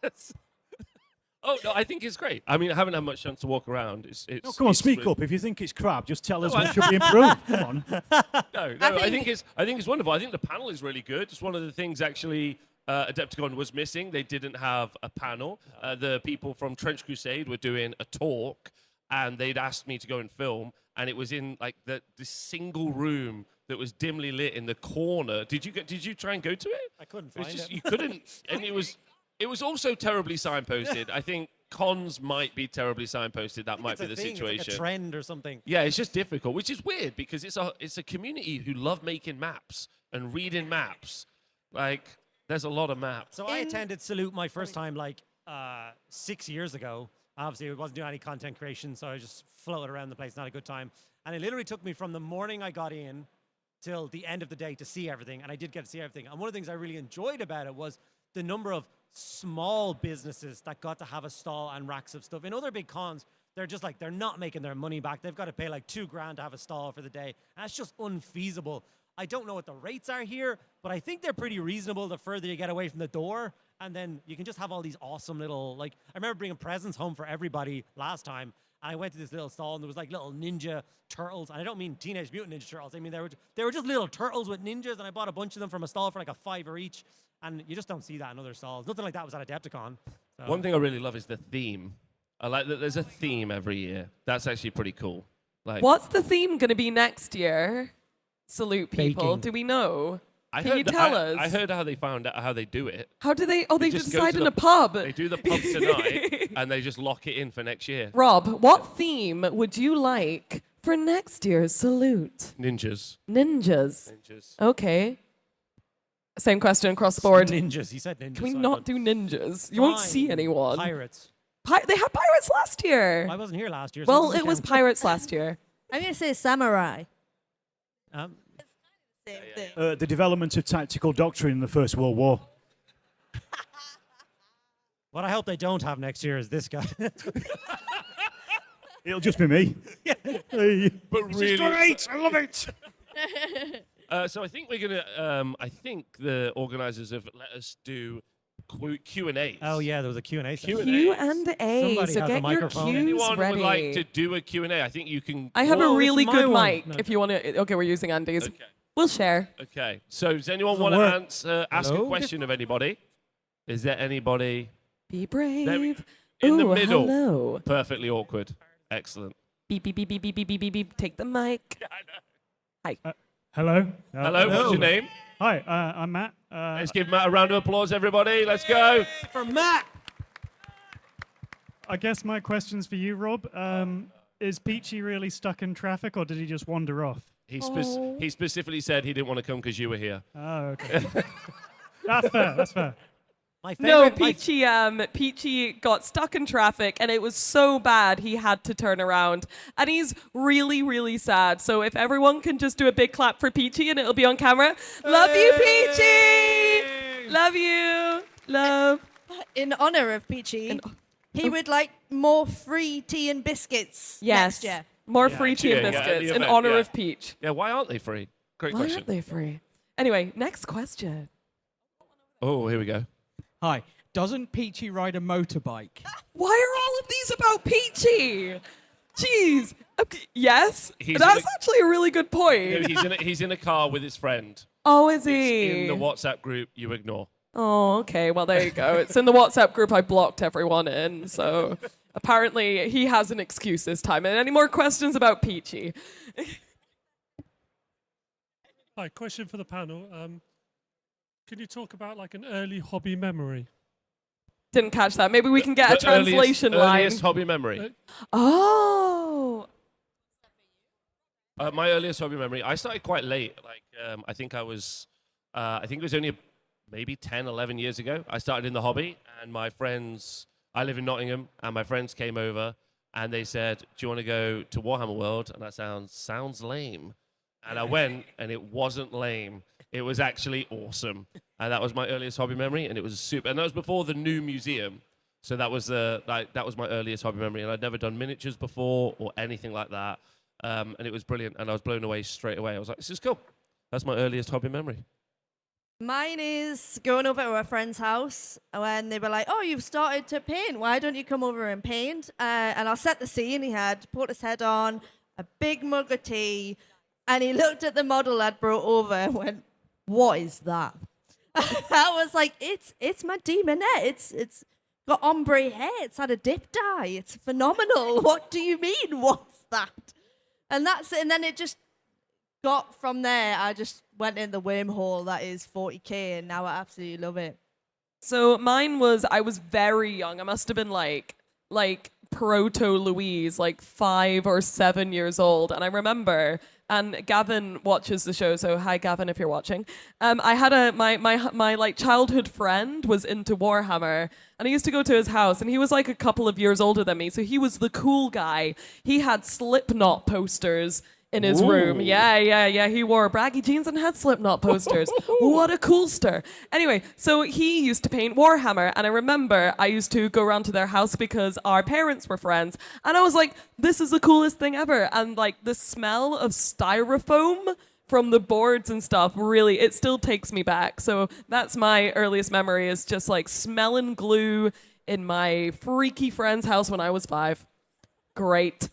Speaker 2: Yes. Oh, no, I think it's great. I mean, I haven't had much chance to walk around. It's
Speaker 5: No, come on,
Speaker 2: it's
Speaker 5: speak
Speaker 2: really-
Speaker 5: up. If you think it's crap, just tell us what should be improved. Come on.
Speaker 2: No, I think it's wonderful. I think the panel is really good. It's one of the things actually Adepticon was missing. They didn't have a panel. The people from Trench Crusade were doing a talk, and they'd asked me to go and film, and it was in like this single room that was dimly lit in the corner. Did you try and go to it?
Speaker 1: I couldn't
Speaker 2: It was
Speaker 1: find
Speaker 2: just
Speaker 1: it.
Speaker 2: you couldn't, and it was also terribly signposted. I think cons might be terribly signposted. That might
Speaker 1: It's
Speaker 2: be
Speaker 1: a
Speaker 2: the
Speaker 1: thing, it's
Speaker 2: situation.
Speaker 1: like a trend or something.
Speaker 2: Yeah, it's just difficult, which is weird because it's a community who love making maps and reading maps. Like, there's a lot of maps.
Speaker 1: So I attended Salute my first time like 6 years ago. Obviously, I wasn't doing any content creation, so I just floated around the place, not a good time. And it literally took me from the morning I got in till the end of the day to see everything, and I did get to see everything. And one of the things I really enjoyed about it was the number of small businesses that got to have a stall and racks of stuff. In other big cons, they're just like, they're not making their money back. They've got to pay like $2,000 to have a stall for the day. And that's just unfeasible. I don't know what the rates are here, but I think they're pretty reasonable the further you get away from the door. And then you can just have all these awesome little, like, I remember bringing presents home for everybody last time. And I went to this little stall, and there was like little ninja turtles. And I don't mean Teenage Mutant Ninja Turtles. I mean, they were just little turtles with ninjas. And I bought a bunch of them from a stall for like $5 each. And you just don't see that in other stalls. Nothing like that was at Adepticon. So.
Speaker 2: One thing I really love is the theme. I like that there's a theme every year. That's actually pretty cool. Like,
Speaker 4: What's the theme going to be next year? Salute people.
Speaker 1: Baking.
Speaker 4: Do we know?
Speaker 2: I
Speaker 4: Can
Speaker 2: heard
Speaker 4: you
Speaker 2: that-
Speaker 4: tell
Speaker 2: I
Speaker 4: us?
Speaker 2: heard how they found out how they do it.
Speaker 4: How do they? Oh, they
Speaker 2: just
Speaker 4: just
Speaker 2: go to
Speaker 4: decide in
Speaker 2: the-
Speaker 4: a pub.
Speaker 2: They do the pub tonight, and they just lock it in for next year.
Speaker 4: Rob, what theme would you like for next year's Salute?
Speaker 2: Ninjas.
Speaker 4: Ninjas.
Speaker 2: Ninjas.
Speaker 4: Okay. Same question across the board.
Speaker 1: Ninjas. He said ninjas.
Speaker 4: Can we
Speaker 1: so I
Speaker 4: not
Speaker 1: went,
Speaker 4: do ninjas? You won't see
Speaker 1: "Fine,
Speaker 4: anyone.
Speaker 1: Pirates.
Speaker 4: They had pirates last year.
Speaker 1: I wasn't here last year. So
Speaker 4: Well,
Speaker 1: doesn't
Speaker 4: it was
Speaker 1: count.
Speaker 4: pirates last year.
Speaker 3: I'm going to say samurai. Same thing.
Speaker 5: The development of tactical doctrine in the First World War.
Speaker 1: What I hope they don't have next year is this guy.
Speaker 5: It'll just be me. Hey.
Speaker 2: But
Speaker 5: This is
Speaker 2: really,
Speaker 5: great. I love it.
Speaker 2: so I think we're gonna. I think the organisers have let us do Q and A's.
Speaker 1: Oh yeah, there was a Q&A.
Speaker 2: Q&A.
Speaker 1: session.
Speaker 4: Q and A.
Speaker 1: Somebody
Speaker 4: So
Speaker 1: has a
Speaker 4: get your
Speaker 1: microphone.
Speaker 4: cues
Speaker 2: Anyone
Speaker 4: ready.
Speaker 2: would like to do a Q&A? I think you can.
Speaker 4: I have a
Speaker 1: Whoa,
Speaker 4: really
Speaker 1: this is my
Speaker 4: good
Speaker 1: one.
Speaker 4: mic.
Speaker 1: No.
Speaker 4: If you want to. Okay, we're using Andy's.
Speaker 2: Okay.
Speaker 4: We'll share.
Speaker 2: Okay. So does anyone
Speaker 1: Doesn't
Speaker 2: want
Speaker 1: work.
Speaker 2: to ask a
Speaker 1: Hello?
Speaker 2: question of anybody? Is there anybody
Speaker 4: Be
Speaker 2: There we-
Speaker 4: brave.
Speaker 2: in the
Speaker 4: Ooh,
Speaker 2: middle?
Speaker 4: Hello.
Speaker 2: Perfectly awkward. Excellent.
Speaker 4: Beep beep beep beep beep beep beep beep beep. Take the mic. Hi.
Speaker 5: Hello.
Speaker 2: Hello. What's your name?
Speaker 5: Hi, I'm Matt.
Speaker 2: Let's give Matt a round of applause, everybody. Let's go.
Speaker 1: For Matt.
Speaker 6: I guess my question's for you, Rob. Is Peachy really stuck in traffic, or did he just wander off?
Speaker 2: He specifically said he didn't want to come because you were here.
Speaker 6: Oh, okay. That's fair. That's fair.
Speaker 1: My
Speaker 4: No,
Speaker 1: favorite.
Speaker 4: Peachy got stuck in traffic, and it was so bad he had to turn around, and he's really, really sad. So if everyone can just do a big clap for Peachy, and it'll be on camera. Love you, Peachy. Love you. Love.
Speaker 3: In honor of Peachy, he would like more free tea and biscuits
Speaker 4: Yes.
Speaker 3: next year.
Speaker 4: More free tea and
Speaker 2: Yeah, yeah, at the
Speaker 4: biscuits in
Speaker 2: event,
Speaker 4: honor
Speaker 2: yeah.
Speaker 4: of Peach.
Speaker 2: Yeah, why aren't they free? Great
Speaker 4: Why
Speaker 2: question.
Speaker 4: aren't they free? Anyway, next question.
Speaker 2: Oh, here we go.
Speaker 7: Hi. Doesn't Peachy ride a motorbike?
Speaker 4: Why are all of these about Peachy? Jeez. Okay, yes,
Speaker 2: He's
Speaker 4: that's
Speaker 2: in a-
Speaker 4: actually a really good point.
Speaker 2: No, he's in a car with his friend.
Speaker 4: Oh, is
Speaker 2: It's
Speaker 4: he?
Speaker 2: in the WhatsApp group you ignore.
Speaker 4: Oh, okay. Well, there you go. It's in the WhatsApp group I blocked everyone in. So apparently he has an excuse this time. And any more questions about Peachy?
Speaker 8: Hi, question for the panel. Can you talk about like an early hobby memory?
Speaker 4: Didn't catch that. Maybe we can get a
Speaker 2: The
Speaker 4: translation line.
Speaker 2: Earliest hobby memory.
Speaker 4: Oh.
Speaker 2: My earliest hobby memory. I started quite late. Like I think it was only maybe 10, 11 years ago. I started in the hobby, and my friends. I live in Nottingham, and my friends came over, and they said, "Do you want to go to Warhammer World?" And that sounds lame. And I went, and it wasn't lame. It was actually awesome. And that was my earliest hobby memory, and it was super. And that was before the new museum. So that was that was my earliest hobby memory, and I'd never done miniatures before or anything like that. And it was brilliant, and I was blown away straight away. I was like, this is cool. That's my earliest hobby memory.
Speaker 3: Mine is going over to a friend's house when they were like, "Oh, you've started to paint. Why don't you come over and paint?" And I'll set the scene. He had put his head on, a big mug of tea, and he looked at the model I'd brought over and went, "What is that?" I was like, "It's my demonette. It's got ombre hair. It's had a dip dye. It's phenomenal. What do you mean? What's that?" And that's it. And then it just got from there. I just went in the wormhole that is 40K, and now I absolutely love it.
Speaker 4: So mine was, I was very young. I must have been like proto Louise, like 5 or 7 years old. And I remember, and Gavin watches the show, so hi Gavin if you're watching. I had my like childhood friend was into Warhammer, and I used to go to his house, and he was like a couple of years older than me, so he was the cool guy. He had Slipknot posters in his room. Yeah. He wore baggy jeans and had Slipknot posters. What a coolster. Anyway, so he used to paint Warhammer, and I remember I used to go around to their house because our parents were friends, and I was like, this is the coolest thing ever. And like the smell of styrofoam from the boards and stuff, really, it still takes me back. So that's my earliest memory, is just like smelling glue in my freaky friend's house when I was 5. Great.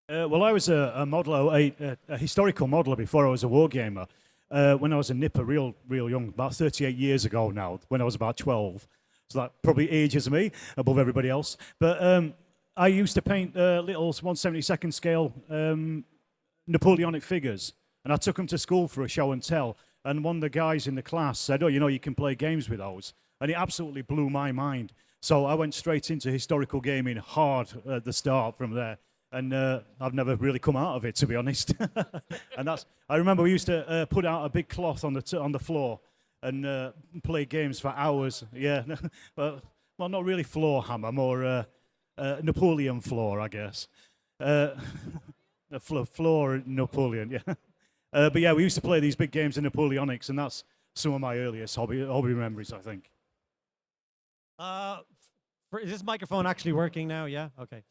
Speaker 5: Well, I was a modeler, a historical modeler before I was a wargamer. When I was a nipper, real young, about 38 years ago now, when I was about 12. So that probably ages me above everybody else. But I used to paint little 1/72 scale Napoleonic figures. And I took them to school for a show and tell. And one of the guys in the class said, "Oh, you know, you can play games with those." And it absolutely blew my mind. So I went straight into historical gaming hard at the start from there. And I've never really come out of it, to be honest. And I remember we used to put out a big cloth on the floor and play games for hours. Yeah, well, not really floor hammer, more Napoleon floor, I guess. Floor Napoleon, yeah. But yeah, we used to play these big games in Napoleonics, and that's some of my earliest hobby memories, I think.
Speaker 1: Is this microphone actually working now? Yeah. Okay.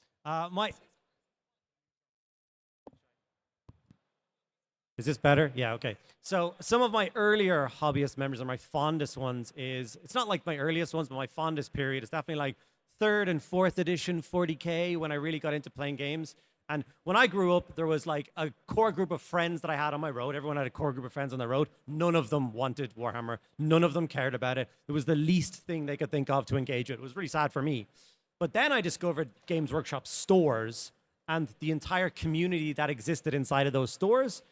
Speaker 1: Is this better? Yeah, okay. So some of my earlier hobbyist memories, or my fondest ones, it's not like my earliest ones, but my fondest period is definitely like 3rd and 4th edition 40K, when I really got into playing games. And when I grew up, there was like a core group of friends that I had on my road. Everyone had a core group of friends on their road. None of them wanted Warhammer. None of them cared about it. It was the least thing they could think of to engage with. It was really sad for me. But then I discovered Games Workshop stores and the entire community that existed inside of those stores.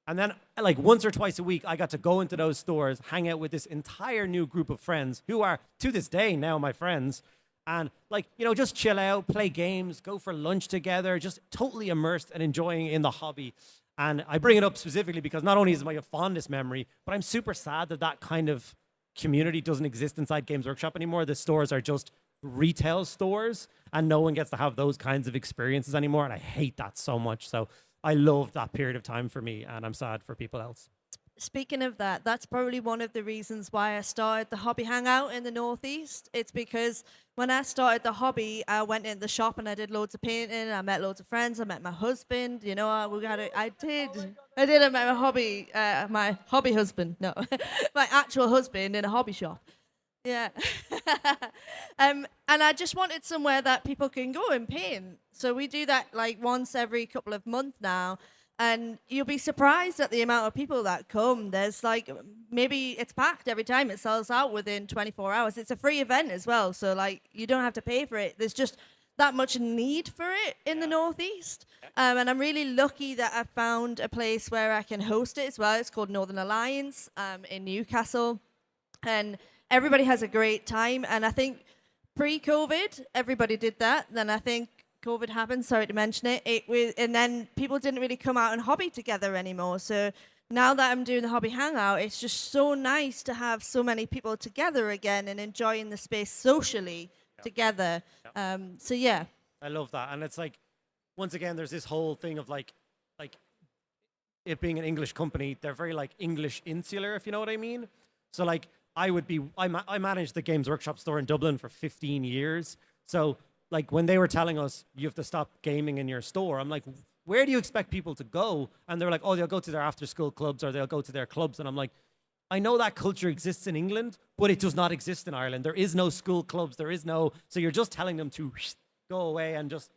Speaker 1: And then, like, once or twice a week, I got to go into those stores, hang out with this entire new group of friends who are, to this day, now my friends. And, like, you know, just chill out, play games, go for lunch together, just totally immersed and enjoying in the hobby. And I bring it up specifically because not only is it my fondest memory, but I'm super sad that that kind of community doesn't exist inside Games Workshop anymore. The stores are just retail stores, and no one gets to have those kinds of experiences anymore. And I hate that so much. So I love that period of time for me, and I'm sad for people else.
Speaker 3: Speaking of that, that's probably one of the reasons why I started the hobby hangout in the Northeast. It's because when I started the hobby, I went in the shop and I did loads of painting. I met loads of friends. I met my husband. You know, I met my hobby husband. No, my actual husband in a hobby shop. Yeah. And I just wanted somewhere that people can go and paint. So we do that like once every couple of months now. And you'll be surprised at the amount of people that come. There's like, maybe it's packed every time. It sells out within 24 hours. It's a free event as well. So like, you don't have to pay for it. There's just that much need for it in the Northeast. And I'm really lucky that I found a place where I can host it as well. It's called Northern Alliance in Newcastle. And everybody has a great time. And I think pre-COVID, everybody did that. Then I think COVID happened, sorry to mention it. And then people didn't really come out and hobby together anymore. So now that I'm doing the hobby hangout, it's just so nice to have so many people together again and enjoying the space socially together. So yeah.
Speaker 1: I love that. And it's like, once again, there's this whole thing of like it being an English company, they're very like English insular, if you know what I mean. So like I managed the Games Workshop store in Dublin for 15 years. So like when they were telling us you have to stop gaming in your store, I'm like, where do you expect people to go? And they're like, oh, they'll go to their after school clubs or they'll go to their clubs. And I'm like, I know that culture exists in England, but it does not exist in Ireland. There is no school clubs. So you're just telling them to go away and just,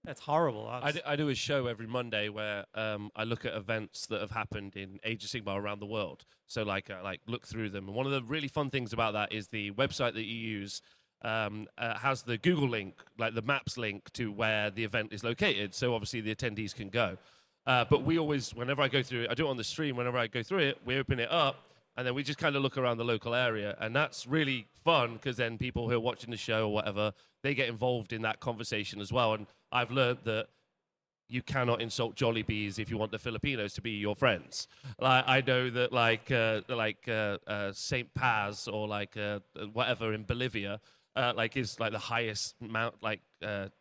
Speaker 1: it's horrible.
Speaker 2: I do a show every Monday where I look at events that have happened in Age of Sigmar around the world. So like look through them. And one of the really fun things about that is the website that you use has the Google link, like the maps link to where the event is located. So obviously the attendees can go. But we always, whenever I go through it, I do it on the stream. Whenever I go through it, we open it up and then we just kind of look around the local area. And that's really fun because then people who are watching the show or whatever, they get involved in that conversation as well. And I've learned that you cannot insult Jollibees if you want the Filipinos to be your friends. Like I know that St. Paz or whatever in Bolivia, is like the highest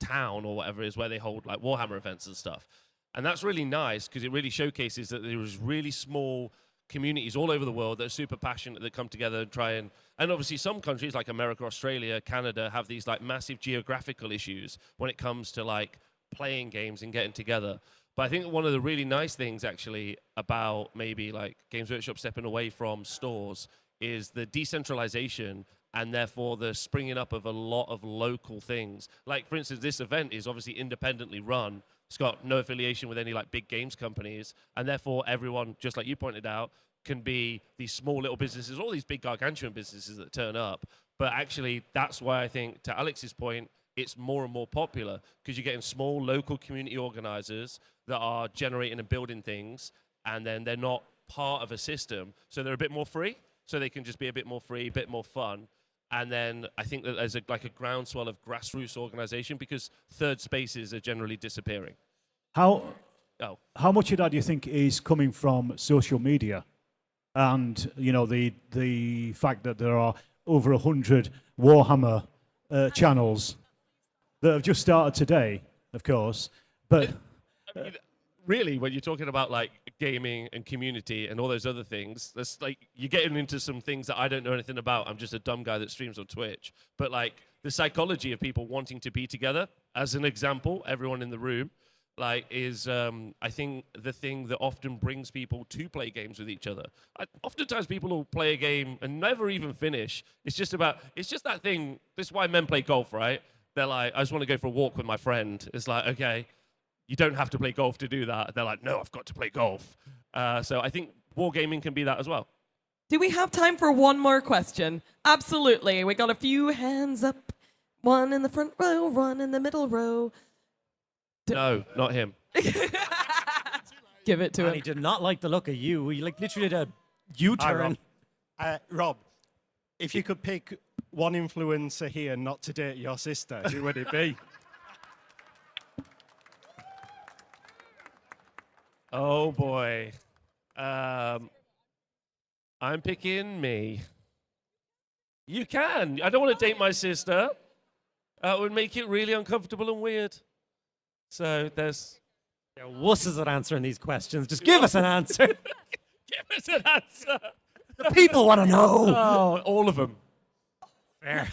Speaker 2: town or whatever is where they hold like Warhammer events and stuff. And that's really nice because it really showcases that there is really small communities all over the world that are super passionate that come together and try and obviously some countries like America, Australia, Canada have these like massive geographical issues when it comes to like playing games and getting together. But I think one of the really nice things actually about maybe like Games Workshop stepping away from stores is the decentralization and therefore the springing up of a lot of local things. Like for instance, this event is obviously independently run. It's got no affiliation with any like big games companies, and therefore everyone, just like you pointed out, can be these small little businesses, all these big gargantuan businesses that turn up. But actually, that's why I think, to Alex's point, it's more and more popular because you're getting small local community organizers that are generating and building things, and then they're not part of a system, so they're a bit more free. So they can just be a bit more free, a bit more fun. And then I think that there's a groundswell of grassroots organization because third spaces are generally disappearing.
Speaker 5: How much of that do you think is coming from social media? And, you know, the fact that there are over 100 Warhammer channels that have just started today, of course. But
Speaker 2: I mean, really, when you're talking about like gaming and community and all those other things, that's like you're getting into some things that I don't know anything about. I'm just a dumb guy that streams on Twitch. But like the psychology of people wanting to be together, as an example, everyone in the room, like is I think the thing that often brings people to play games with each other. Oftentimes people will play a game and never even finish. It's just that thing. This is why men play golf, right? They're like, I just want to go for a walk with my friend. It's like, okay, you don't have to play golf to do that. They're like, no, I've got to play golf. So I think wargaming can be that as well.
Speaker 4: Do we have time for one more question? Absolutely. We got a few hands up. One in the front row, one in the middle row.
Speaker 2: No, not him.
Speaker 4: Give it to
Speaker 1: And
Speaker 4: him.
Speaker 1: he did not like the look of you. He like literally did a U-turn.
Speaker 9: Rob, if you could pick one influencer here not to date your sister, who would it be?
Speaker 2: Oh boy. I'm picking me. You can. I don't want to date my sister. It would make it really uncomfortable and weird. So there's...
Speaker 1: Yeah, wusses at answering these questions. Just give us an answer.
Speaker 2: Give us an answer.
Speaker 1: The people want to know.
Speaker 2: Oh, all of them.
Speaker 1: Fair.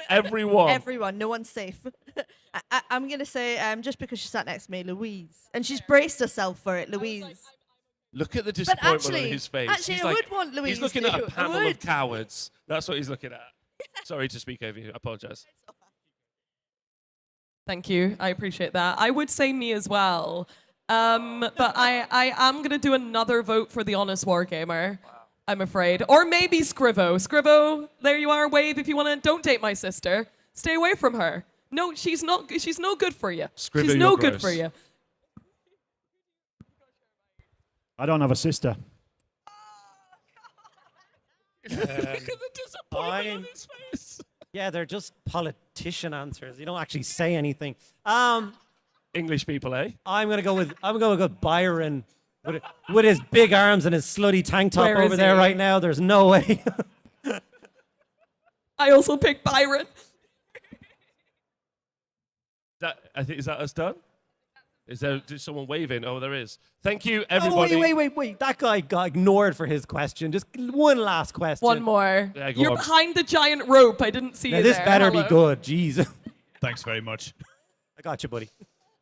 Speaker 2: Everyone.
Speaker 3: Everyone, no one's safe. I'm going to say, just because she sat next to me, Louise. And she's braced herself for it, Louise.
Speaker 2: Look at the disappointment
Speaker 3: actually-
Speaker 2: on his face.
Speaker 3: actually,
Speaker 2: He's
Speaker 3: I
Speaker 2: like,
Speaker 3: would want Louise
Speaker 2: He's looking
Speaker 3: to.
Speaker 2: at a
Speaker 3: I
Speaker 2: panel of
Speaker 3: would.
Speaker 2: cowards. That's what he's looking at. Sorry to speak over you. I apologize.
Speaker 4: Thank you. I appreciate that. I would say me as well. But I am going to do another vote for the Honest Wargamer, I'm afraid. Or maybe Scrivo. Scrivo, there you are. Wave if you want to. Don't date my sister. Stay away from her. No, she's no good for you.
Speaker 2: Scrivo,
Speaker 4: she's no
Speaker 2: you're
Speaker 4: good
Speaker 2: gross.
Speaker 4: for you.
Speaker 5: I don't have a sister.
Speaker 2: Look at the disappointment on his face.
Speaker 1: Yeah, they're just politician answers. You don't actually say anything.
Speaker 2: English people, eh?
Speaker 1: I'm gonna go with Byron with his big arms and his slutty tank top
Speaker 4: Where is
Speaker 1: over there
Speaker 4: he?
Speaker 1: right now. There's no way.
Speaker 4: I also picked Byron.
Speaker 2: Is that us done? Is there someone waving? Oh, there is. Thank you, everybody.
Speaker 1: Oh, wait. That guy got ignored for his question. Just one last question.
Speaker 4: One more.
Speaker 2: Yeah, go
Speaker 4: You're
Speaker 2: on.
Speaker 4: behind the giant rope. I didn't see
Speaker 1: Now,
Speaker 4: you
Speaker 1: this
Speaker 4: there.
Speaker 1: better
Speaker 4: Hello.
Speaker 1: be good. Jeez.
Speaker 10: Thanks very much.
Speaker 1: I got you, buddy.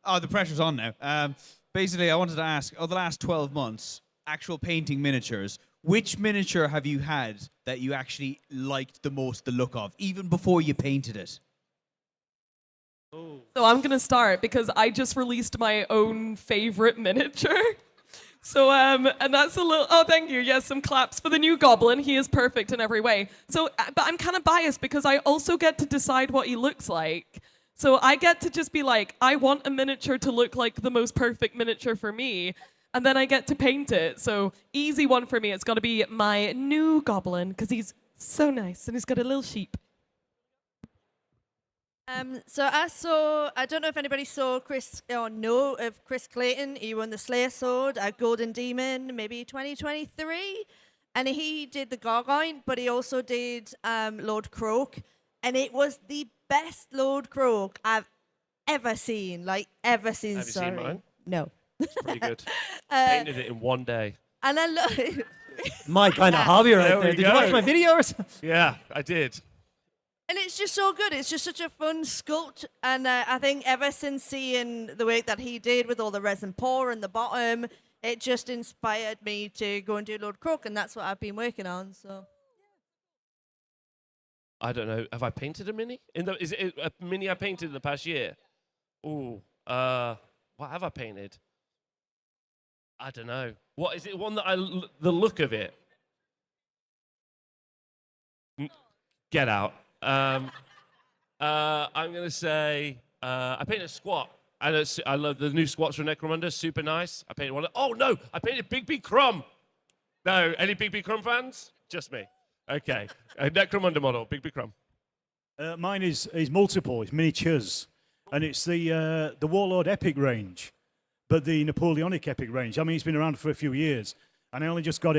Speaker 10: Oh, the pressure's on now. Basically, I wanted to ask, over the last 12 months, actual painting miniatures, which miniature have you had that you actually liked the most the look of, even before you painted it?
Speaker 4: So I'm going to start because I just released my own favorite miniature. So, and that's a little, oh, thank you. Yes, some claps for the new goblin. He is perfect in every way. So, but I'm kind of biased because I also get to decide what he looks like. So I get to just be like, I want a miniature to look like the most perfect miniature for me. And then I get to paint it. So easy one for me. It's got to be my new goblin because he's so nice and he's got a little sheep.
Speaker 3: So I don't know if anybody saw Chris or know of Chris Clayton. He won the Slayer Sword at Golden Demon, maybe 2023. And he did the Gargoyle, but he also did Lord Croak. And it was the best Lord Croak I've ever seen. Like, ever seen,
Speaker 2: Have you
Speaker 3: sorry.
Speaker 2: seen mine?
Speaker 3: No.
Speaker 2: It's pretty good. Painted it in one day.
Speaker 3: And I love
Speaker 1: My kind of hobby right
Speaker 2: There
Speaker 1: there.
Speaker 2: we
Speaker 1: Did you watch
Speaker 2: go.
Speaker 1: my videos?
Speaker 2: Yeah, I did.
Speaker 3: And it's just so good. It's just such a fun sculpt. And I think ever since seeing the work that he did with all the resin pour in the bottom, it just inspired me to go and do Lord Croak. And that's what I've been working on. So.
Speaker 2: I don't know. Have I painted a mini? Is it a mini I painted in the past year? Ooh, what have I painted? I don't know. What is it? One that the look of it. Get out. I'm gonna say I painted a squat. I love the new squats from Necromunda. Super nice. I painted one. Oh no! I painted Big B Crumb. No, any Big B Crumb fans? Just me. Okay. A Necromunda model, Big B Crumb.
Speaker 5: Mine is multiple. It's miniatures, and it's the Warlord Epic range, but the Napoleonic Epic range. I mean, it's been around for a few years, and I only just got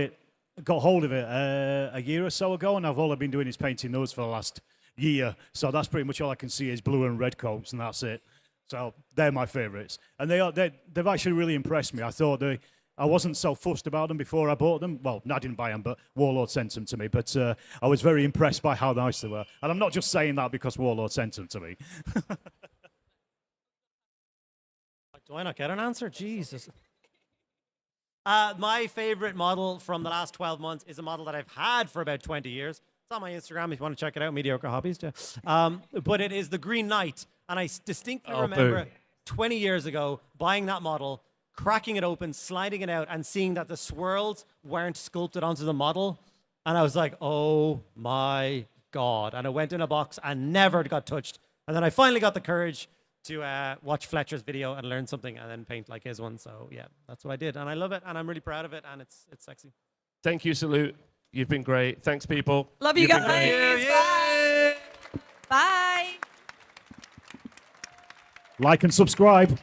Speaker 5: hold of it a year or so ago, and all I've been doing is painting those for the last year. So that's pretty much all I can see is blue and red coats, and that's it. So they're my favourites, and they've actually really impressed me. I thought I wasn't so fussed about them before I bought them. Well, I didn't buy them, but Warlord sent them to me. But I was very impressed by how nice they were. And I'm not just saying that because Warlord sent them to me.
Speaker 1: Do I not get an answer? Jesus. My favorite model from the last 12 months is a model that I've had for about 20 years. It's on my Instagram if you want to check it out, Mediocre Hobbies. But it is the Green Knight. And I distinctly remember 20 years ago buying that model, cracking it open, sliding it out, and seeing that the swirls weren't sculpted onto the model. And I was like, oh my God. And it went in a box and never got touched. And then I finally got the courage to watch Fletcher's video and learn something and then paint like his one. So yeah, that's what I did. And I love it. And I'm really proud of it. And it's sexy.
Speaker 2: Thank you, Salute. You've been great. Thanks, people.
Speaker 4: Love you
Speaker 2: You've been
Speaker 4: guys.
Speaker 2: great.
Speaker 4: Bye.
Speaker 3: Bye.
Speaker 5: Like and subscribe.